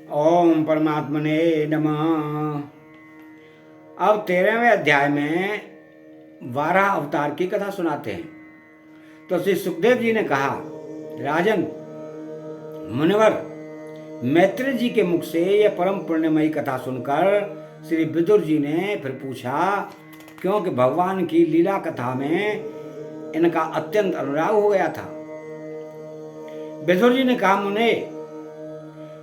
ओम परमात्मने नमः। अब 13वें अध्याय में वाराह अवतार की कथा सुनाते हैं। तो श्री सुखदेव जी ने कहा, राजन मुनिवर, मैत्री जी के मुख से यह परम पुण्यमयी कथा सुनकर श्री विदुर जी ने फिर पूछा, क्योंकि भगवान की लीला कथा में इनका अत्यंत अनुराग हो गया था। विदुर जी ने कहा, मुने,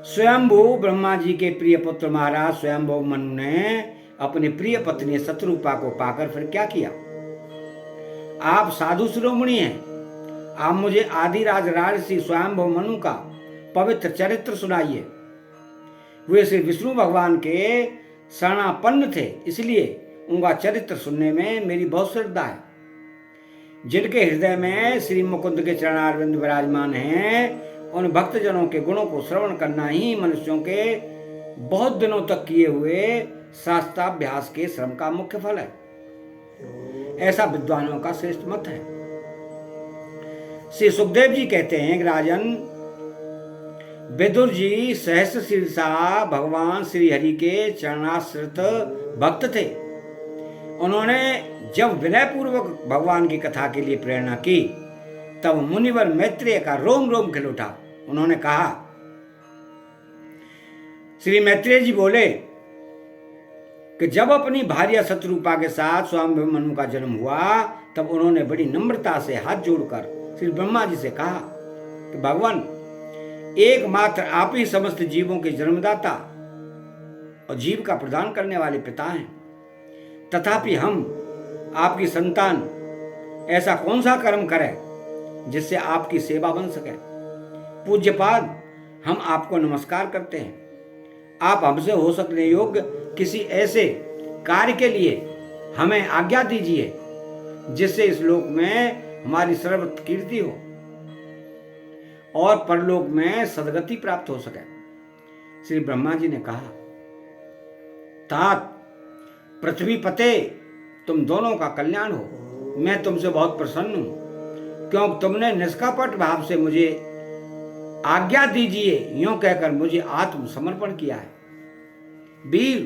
स्वयंभू ब्रह्मा जी के प्रिय पुत्र महाराज स्वयंभू मनु ने अपनी प्रिय पत्नी शत्रुपा को पाकर फिर क्या किया? आप साधु शिरोमणि हैं, आप मुझे आदिराज राजसी स्वयंभू मनु का पवित्र चरित्र सुनाइए। वे श्री विष्णु भगवान के शरणापन्न थे, इसलिए उनका चरित्र सुनने में मेरी बहुत श्रद्धा है। जिनके हृदय में श्री मुकुंद के चरणारविंद विराजमान हैं, उन भक्तजनों के गुणों को श्रवण करना ही मनुष्यों के बहुत दिनों तक किए हुए शास्त्राभ्यास के श्रम का मुख्य फल है। ऐसा विद्वानों का श्रेष्ठ मत है। श्री सुखदेव जी कहते हैं कि राजन, विदुर जी सहस्र शीर्षा भगवान श्री हरि के चरणाश्रित भक्त थे। उन्होंने जब विनय पूर्वक भगवान की कथा के लिए प्रेरणा की, तब मुनिवर मैत्रेय का रोम रोम खिल उठा। उन्होंने कहा, श्री मैत्रेय जी बोले कि जब अपनी भार्या शत्रुपा के साथ स्वयंभू मनु का जन्म हुआ, तब उन्होंने बड़ी नम्रता से हाथ जोड़कर श्री ब्रह्मा जी से कहा कि भगवान, एकमात्र आप ही समस्त जीवों के जन्मदाता और जीव का प्रदान करने वाले पिता हैं। तथापि हम आपकी संतान ऐसा कौन सा कर्म करें जिससे आपकी सेवा बन सके? पूज्यपाद, हम आपको नमस्कार करते हैं। आप हमसे हो सकने योग्य किसी ऐसे कार्य के लिए हमें आज्ञा दीजिए जिससे इस लोक में हमारी सर्वत्र कीर्ति हो और परलोक में सदगति प्राप्त हो सके। श्री ब्रह्मा जी ने कहा, तात पृथ्वी पते, तुम दोनों का कल्याण हो। मैं तुमसे बहुत प्रसन्न हूं, क्योंकि तुमने निष्कपट भाव से मुझे आज्ञा दीजिए यूं कहकर मुझे आत्मसमर्पण किया है। वीर,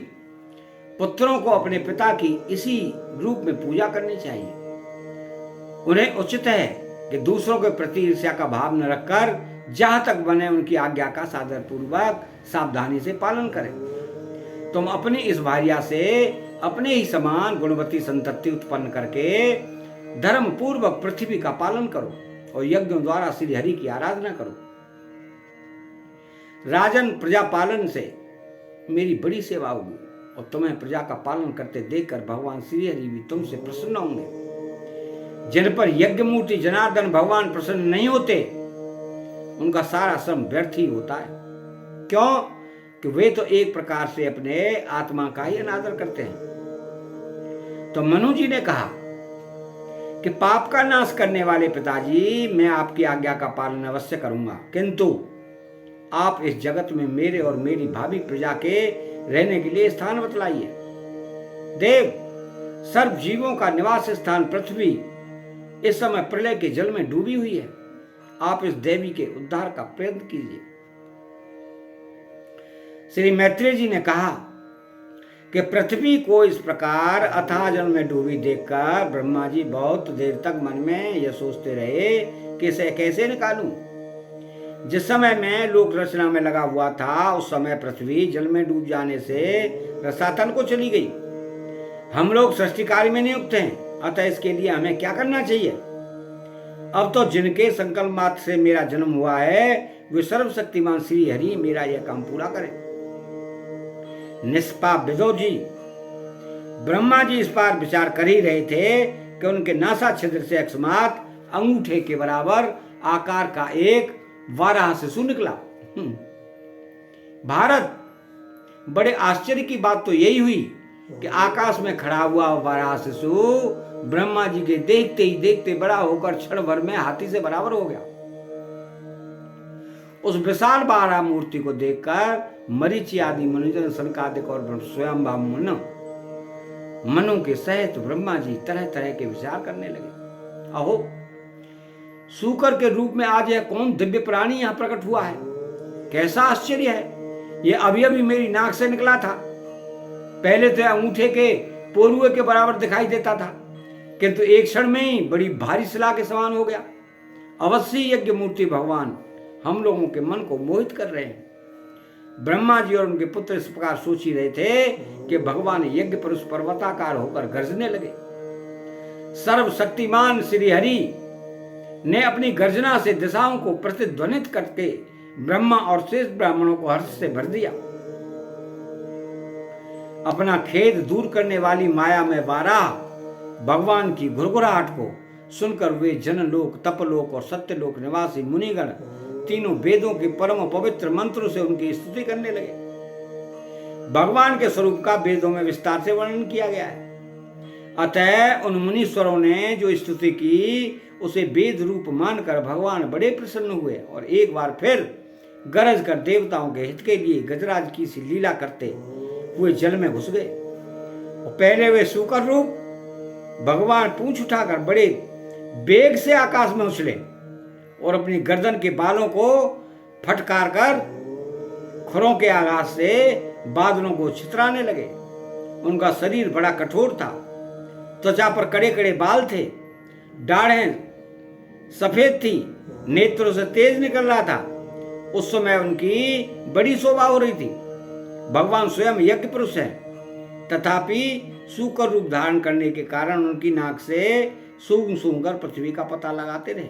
पुत्रों को अपने पिता की इसी रूप में पूजा करनी चाहिए। उन्हें उचित है कि दूसरों के प्रति ईर्ष्या का भाव न रखकर जहां तक बने उनकी आज्ञा का सादर पूर्वक सावधानी से पालन करें। तुम अपनी इस भार्या से अपने ही समान गुणवती संतति उत्पन्न करके धर्म पूर्वक पृथ्वी का पालन करो और यज्ञों द्वारा श्री हरि की आराधना करो। राजन, प्रजा पालन से मेरी बड़ी सेवा होगी और तुम्हें प्रजा का पालन करते देखकर भगवान श्री हरि भी तुमसे प्रसन्न होंगे। जिन पर यज्ञ मूर्ति जनार्दन भगवान प्रसन्न नहीं होते, उनका सारा श्रम व्यर्थ ही होता है। क्यों कि वे तो एक प्रकार से अपने आत्मा का ही अनादर करते हैं। तो मनु जी ने कहा कि पाप का नाश करने वाले पिताजी, मैं आपकी आज्ञा का पालन अवश्य करूंगा, किंतु आप इस जगत में मेरे और मेरी भावी प्रजा के रहने के लिए स्थान बतलाइए। देव, सर्व जीवों का निवास स्थान पृथ्वी इस समय प्रलय के जल में डूबी हुई है। आप इस देवी के उद्धार का प्रयत्न कीजिए। श्री मैत्रेय जी ने कहा कि पृथ्वी को इस प्रकार अथाह जल में डूबी देखकर ब्रह्मा जी बहुत देर तक मन में यह सोचते रहे कि इसे कैसे निकालूं। जिस समय मैं लोक रचना में लगा हुआ था, उस समय पृथ्वी जल में डूब जाने से रसातल को चली गई। हम लोग सृष्टि कार्य में नियुक्त हैं, अतः इसके लिए हमें क्या करना चाहिए? अब तो जिनके संकल्प मात्र से मेरा जन्म हुआ है, वे सर्वशक्तिमान श्री हरि मेरा यह काम पूरा करें। निष्पाप विदुर जी, ब्रह्मा जी इस बार विचार कर ही रहे थे कि उनके नासा छिद्र से अकस्मात अंगूठे के बराबर आकार का एक वाराह शिशु निकला। भारत, बड़े आश्चर्य की बात तो यही हुई कि आकाश में खड़ा हुआ वाराह शिशु ब्रह्मा जी के देखते ही देखते बड़ा होकर क्षण भर में हाथी से बराबर हो गया। उस विशाल वाराह मूर्ति को देखकर मरीचि आदि मनुजन, सनकादिक और स्वयं मनु के सहित ब्रह्मा जी तरह तरह के विचार करने लगे। अहो, सूकर के रूप में आज यह कौन दिव्य प्राणी यहां प्रकट हुआ है? कैसा आश्चर्य है ये अभी अभी मेरी नाक से निकला था। पहले तो अंगूठे के पोरुए के बराबर दिखाई देता था, किंतु एक क्षण में ही बड़ी भारी शिला के समान हो गया। अवश्य यज्ञ मूर्ति भगवान हम लोगों के मन को मोहित कर रहे हैं। ब्रह्मा जी और उनके पुत्र इस प्रकार सोच ही रहे थे कि भगवान यज्ञ पर उस पर्वताकार होकर गर्जने लगे। सर्वशक्तिमान श्री हरि ने अपनी गर्जना से दिशाओं को प्रतिध्वनित करके ब्रह्मा और शेष ब्राह्मणों को हर्ष से भर दिया। अपना खेद दूर करने वाली माया में वाराह भगवान की घुरघुराहट को सुनकर वे जनलोक, तपलोक और सत्यलोक निवासी मुनिगण तीनों वेदों के परम पवित्र मंत्रों से उनकी स्तुति करने लगे। भगवान के स्वरूप का वेदों में विस्तार से वर्णन किया गया है। अतः उन मुनीश्वरों ने जो स्तुति की उसे वेद रूप मानकर भगवान बड़े प्रसन्न हुए और एक बार फिर गरज कर देवताओं के हित के लिए गजराज की सी लीला करते हुए जल में घुस गए। और पहले वे सूकर रूप भगवान पूंछ उठाकर बड़े वेग से आकाश में उछले और अपनी गर्दन के बालों को फटकार कर खुरों के आघात से बादलों को छितराने लगे। उनका शरीर बड़ा कठोर था, त्वचा पर कड़े कड़े बाल थे, दाढ़ें सफेद थी, नेत्रों से तेज निकल रहा था। उस समय उनकी बड़ी शोभा हो रही थी। भगवान स्वयं यज्ञ पुरुष है, तथापि सूकर रूप धारण करने के कारण उनकी नाक से सूंघ सूंघ कर पृथ्वी का पता लगाते रहे।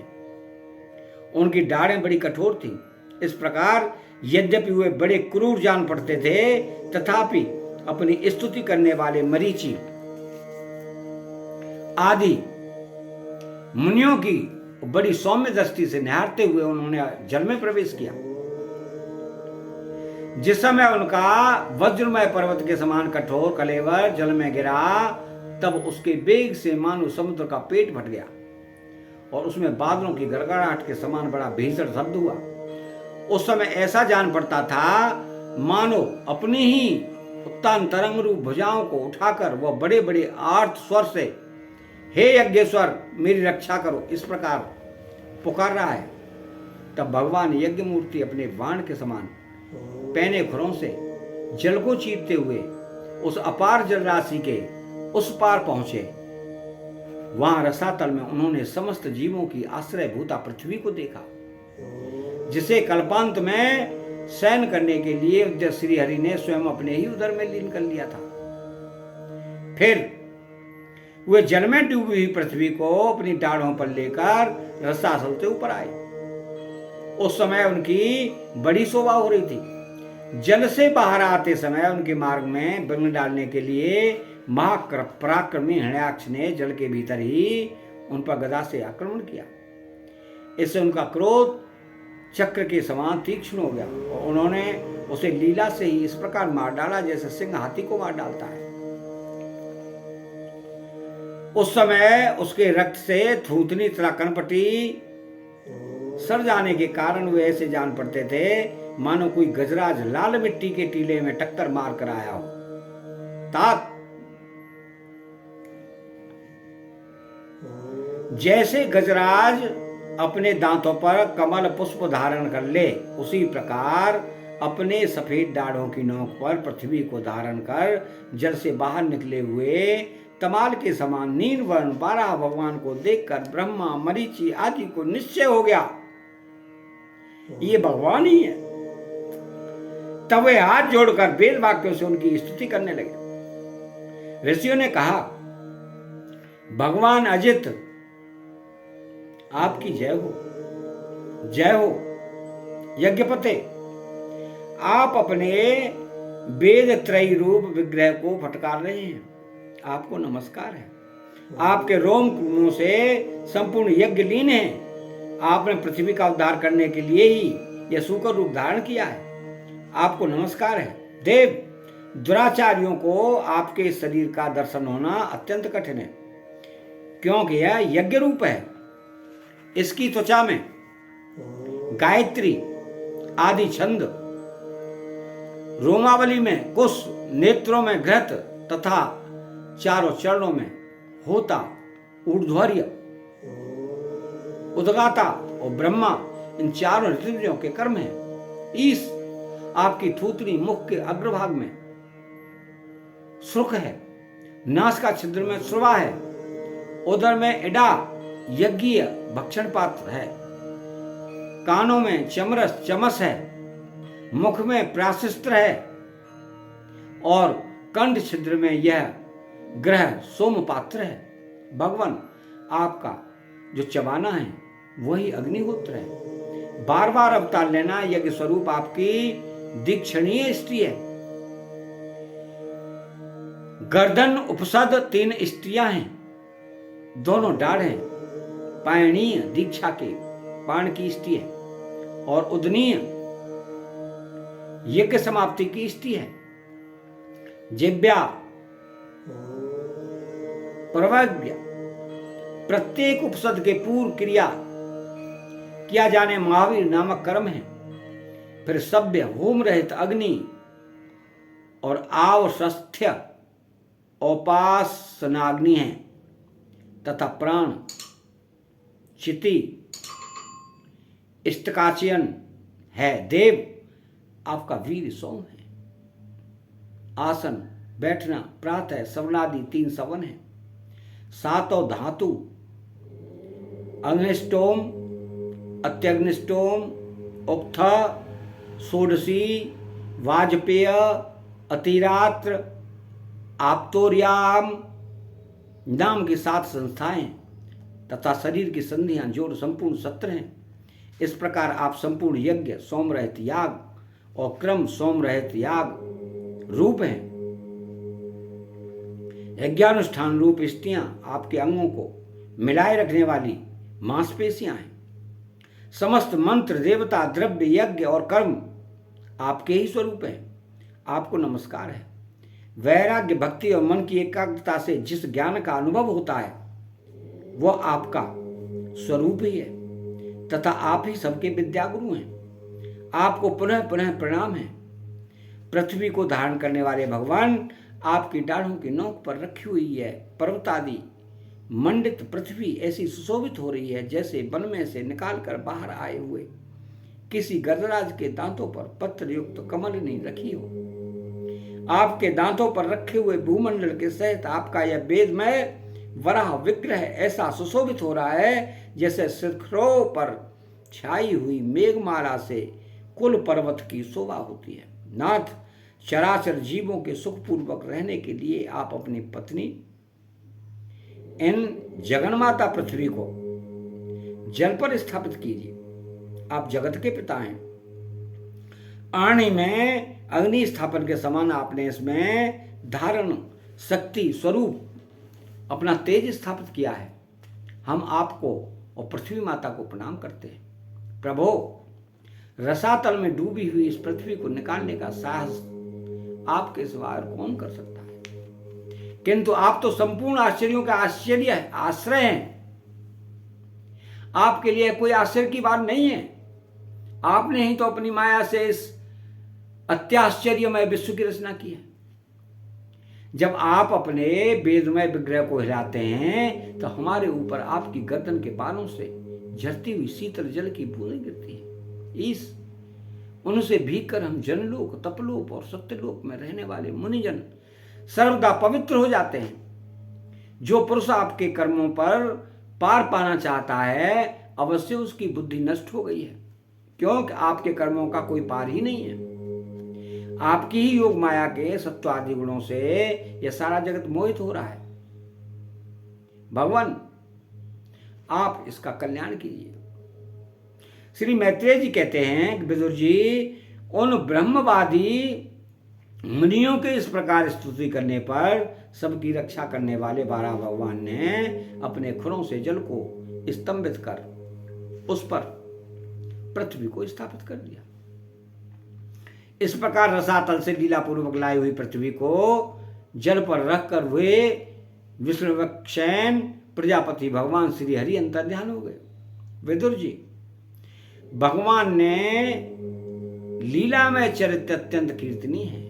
उनकी दाढ़ें बड़ी कठोर थी। इस प्रकार यद्यपि वे बड़े क्रूर जान पड़ते थे, तथापि अपनी स्तुति करने वाले मरीचि आदि मुनियों की बड़ी सौम्य दृष्टि से निहारते हुए उन्होंने जल में प्रवेश किया। जिस समय उनका वज्रमय पर्वत के समान कठोर कलेवर जल में गिरा, तब उसके वेग से मानो समुद्र का पेट फट गया और उसमें बादलों की गड़गड़ाहट के समान बड़ा भीषण शब्द हुआ। उस समय ऐसा जान पड़ता था मानो अपनी ही उत्तान तरंग रूप भुजाओं को उठाकर वह बड़े बड़े आर्त स्वर से हे यज्ञेश्वर मेरी रक्षा करो इस प्रकार पुकार रहा है। तब भगवान यज्ञ मूर्ति अपने बाण के समान पैने खुरों से जल को चीरते हुए उस अपार जल राशि के उस पार पहुंचे। वहां रसातल में उन्होंने समस्त जीवों की आश्रय भूता पृथ्वी को देखा, जिसे कल्पांत में शयन करने के लिए श्री हरि ने स्वयं अपने ही उदर में लीन कर लिया था। फिर वे जल में डूबी हुई पृथ्वी को अपनी डाढ़ों पर लेकर रसातल से ऊपर आए। उस समय उनकी बड़ी शोभा हो रही थी। जल से बाहर आते समय उनके मार्ग में विघ्न डालने के लिए महापराक्रमी हिरण्याक्ष ने जल के भीतर ही उन पर गदा से आक्रमण किया। इससे उनका क्रोध चक्र के समान तीक्ष्ण हो गया और उन्होंने उसे लीला से ही इस प्रकार मार डाला जैसे सिंह हाथी को मार डालता है। उस समय उसके रक्त से थूथनी तथा कनपटी सड़ जाने के कारण वे ऐसे जान पड़ते थे मानो कोई गजराज लाल मिट्टी के टीले में टक्कर मार कर आया हो। तात जैसे गजराज अपने दांतों पर कमल पुष्प धारण कर ले, उसी प्रकार अपने सफेद दाढ़ों की नोक पर पृथ्वी को धारण कर जल से बाहर निकले हुए तमाल के समान नील वर्ण 12 भगवान को देखकर ब्रह्मा मरीचि आदि को निश्चय हो गया ये भगवान ही है। तब वे हाथ जोड़कर वेद वाक्यों से उनकी स्तुति करने लगे। ऋषियों ने कहा, भगवान अजित आपकी जय हो, जय हो। यज्ञपते आप अपने वेद त्रयी रूप विग्रह को फटकार रहे हैं, आपको नमस्कार है। आपके रोम कुमों से संपूर्ण यज्ञ लीन है। आपने पृथ्वी का उद्धार करने के लिए ही यह सूकर रूप धारण किया है, आपको नमस्कार है। देव, दुराचारियों को आपके शरीर का दर्शन होना अत्यंत कठिन है, क्योंकि यह यज्ञ रूप है। इसकी त्वचा में गायत्री आदि छंद, रोमावली में कुश, नेत्रों में घृत तथा चारों चरणों में होता, ऊर्ध्वर्य, उदगाता और ब्रह्मा इन चारों ऋतुओं के कर्म हैं। ईश आपकी थूतनी मुख के अग्रभाग में सुर्ख है, नासिका छिद्र में श्रुवा है, उदर में इडा यज्ञीय भक्षण पात्र है, कानों में चमस है, मुख में प्राशिस्त्र है और कंठ छिद्र में यह ग्रह सोम पात्र है। भगवान, आपका जो चबाना है वही अग्निहोत्र है। बार बार अवतार लेना यज्ञ स्वरूप आपकी दीक्षणीय स्त्री है। गर्दन उपसद 3 स्त्रियां हैं, दोनों डाढ़ हैं, पायणीय दीक्षा के पाण की स्त्री है और उदनीय यज्ञ समाप्ति की स्त्री है। जिब्या प्रवज्ञ प्रत्येक उपसद के पूर्व क्रिया किया जाने महावीर नामक कर्म है। फिर सभ्य होम रहित अग्नि और आवशस्थ्य उपासनाग्नि है तथा प्राण चिति इष्टकाचयन है। देव, आपका वीर सोम है। आसन बैठना प्रातः सवनादि 3 सवन है। 7 धातु अग्निष्टोम, अत्यग्निष्टोम, उक्थ, षोडशी, वाजपेय, अतिरात्र, आप्तोर्याम नाम की 7 संस्थाएं तथा शरीर की संधियां जोड़ संपूर्ण 17 हैं। इस प्रकार आप संपूर्ण यज्ञ सोम रहित याग और क्रम सोम रहित याग रूप हैं। यज्ञानुष्ठान रूप स्त्रियां आपके अंगों को मिलाए रखने वाली मांसपेशियां हैं। समस्त मंत्र, देवता, द्रव्य, यज्ञ और कर्म आपके ही स्वरूप हैं। आपको नमस्कार है। वैराग्य, भक्ति और मन की एकाग्रता से जिस ज्ञान का अनुभव होता है वह आपका स्वरूप ही है तथा आप ही सबके विद्यागुरु हैं। आपको पुनः पुनः प्रणाम है। पृथ्वी को धारण करने वाले भगवान आपकी डाढ़ों की नोक पर रखी हुई है। पर्वतादि मंडित पृथ्वी ऐसी सुशोभित हो रही है जैसे वन में से निकालकर बाहर आए हुए किसी गजराज के दांतों पर पत्र युक्त कमलनी रखी हो। आपके दांतों पर रखे हुए भूमंडल के सहित आपका यह वेदमय वराह विग्रह ऐसा सुशोभित हो रहा है जैसे शिखरों पर छाई हुई मेघमाला से कुल पर्वत की शोभा होती है। नाथ, चराचर जीवों के सुखपूर्वक रहने के लिए आप अपनी पत्नी इन जगन्माता पृथ्वी को जल पर स्थापित कीजिए। आप जगत के पिता हैं। आणी में अग्नि स्थापन के समान आपने इसमें धारण शक्ति स्वरूप अपना तेज स्थापित किया है। हम आपको और पृथ्वी माता को प्रणाम करते हैं। प्रभो, रसातल में डूबी हुई इस पृथ्वी को निकालने का साहस आपके सिवा और कौन कर सकता है? किंतु आप तो संपूर्ण आश्चर्यों का आश्रय हैं। आपके लिए कोई आश्चर्य की बात नहीं है। आपने ही तो अपनी माया से इस अत्याश्चर्यमय विश्व की रचना की है। जब आप अपने वेदमय विग्रह को हिलाते हैं तो हमारे ऊपर आपकी गर्दन के बालों से झरती हुई शीतल जल की बूंदें गिरती हैं। उनसे भीगकर हम जनलोक, तपलोक और सत्यलोक में रहने वाले मुनिजन सर्वदा पवित्र हो जाते हैं। जो पुरुष आपके कर्मों पर पार पाना चाहता है अवश्य उसकी बुद्धि नष्ट हो गई है, क्योंकि आपके कर्मों का कोई पार ही नहीं है। आपकी ही योग माया के सत्वादि गुणों से यह सारा जगत मोहित हो रहा है। भगवान, आप इसका कल्याण कीजिए। श्री मैत्रेय जी कहते हैं कि विदुर जी, उन ब्रह्मवादी मुनियों के इस प्रकार स्तुति करने पर सबकी रक्षा करने वाले बारह भगवान ने अपने खुरों से जल को स्तंभित कर उस पर पृथ्वी को स्थापित कर दिया। इस प्रकार रसातल से लीलापूर्वक लाई हुई पृथ्वी को जल पर रखकर वे विष्णुवक्षैन प्रजापति भगवान श्री हरि अंतर्ध्यान हो गए। विदुर जी, भगवान ने लीला में चरित्र अत्यंत कीर्तनीय है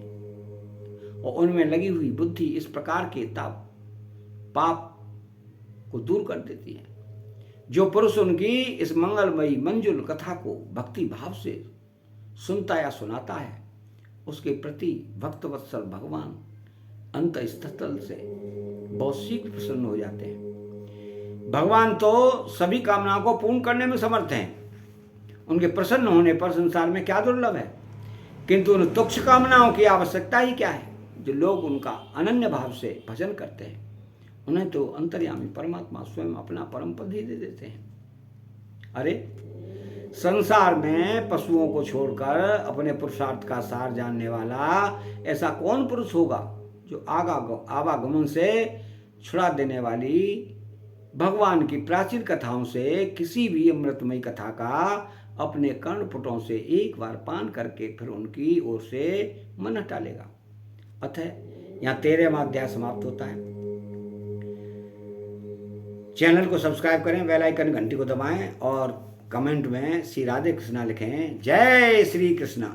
और उनमें लगी हुई बुद्धि इस प्रकार के पाप को दूर कर देती है। जो पुरुष उनकी इस मंगलमयी मंजुल कथा को भक्ति भाव से सुनता या सुनाता है उसके प्रति भक्तवत्सल भगवान अंत स्थल से बहुत शीघ्र प्रसन्न हो जाते हैं। भगवान तो सभी कामनाओं को पूर्ण करने में समर्थ हैं। उनके प्रसन्न होने पर संसार में क्या दुर्लभ है, किंतु उन तुच्छ कामनाओं की आवश्यकता ही क्या है। जो लोग उनका अनन्य भाव से भजन करते हैं उन्हें तो अंतर्यामी परमात्मा स्वयं अपना परम पद ही दे देते हैं। अरे संसार में पशुओं को छोड़कर अपने पुरुषार्थ का सार जानने वाला ऐसा कौन पुरुष होगा जो आवागमन से छुड़ा देने वाली भगवान की प्राचीन कथाओं से किसी भी अमृतमयी कथा का अपने कर्णपुटों से एक बार पान करके फिर उनकी ओर से मन हटा लेगा। अतः यहाँ 13वां अध्याय समाप्त होता है। चैनल को सब्सक्राइब करें, बेल आइकन घंटी को दबाएं और कमेंट में श्री राधे कृष्णा लिखें। जय श्री कृष्णा।